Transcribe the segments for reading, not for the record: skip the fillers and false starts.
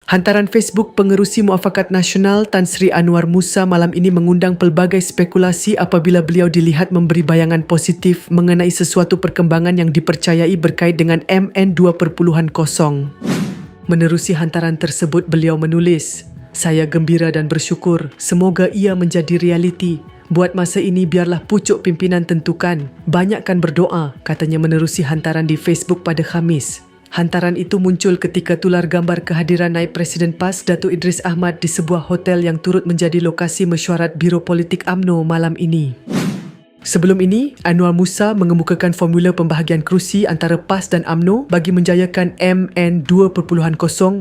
Hantaran Facebook Pengerusi Muafakat Nasional Tan Sri Anwar Musa malam ini mengundang pelbagai spekulasi apabila beliau dilihat memberi bayangan positif mengenai sesuatu perkembangan yang dipercayai berkait dengan MN 2.0. Menerusi hantaran tersebut, beliau menulis, "Saya gembira dan bersyukur. Semoga ia menjadi realiti. Buat masa ini biarlah pucuk pimpinan tentukan. Banyakkan berdoa," katanya menerusi hantaran di Facebook pada Khamis. Hantaran itu muncul ketika tular gambar kehadiran Naib Presiden PAS Datuk Idris Ahmad di sebuah hotel yang turut menjadi lokasi mesyuarat Biro Politik UMNO malam ini. Sebelum ini, Anwar Musa mengemukakan formula pembahagian kerusi antara PAS dan UMNO bagi menjayakan MN 2.0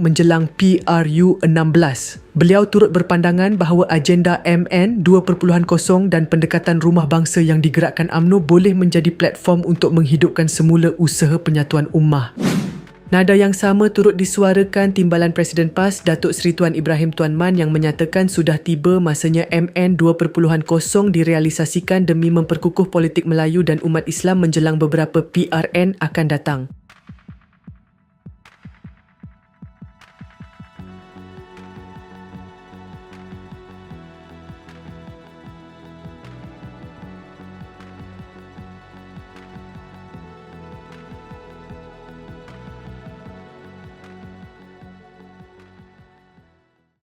menjelang PRU 16. Beliau turut berpandangan bahawa agenda MN 2.0 dan pendekatan rumah bangsa yang digerakkan UMNO boleh menjadi platform untuk menghidupkan semula usaha penyatuan ummah. Nada yang sama turut disuarakan Timbalan Presiden PAS Datuk Seri Tuan Ibrahim Tuan Man yang menyatakan sudah tiba masanya MN 2.0 direalisasikan demi memperkukuh politik Melayu dan umat Islam menjelang beberapa PRN akan datang.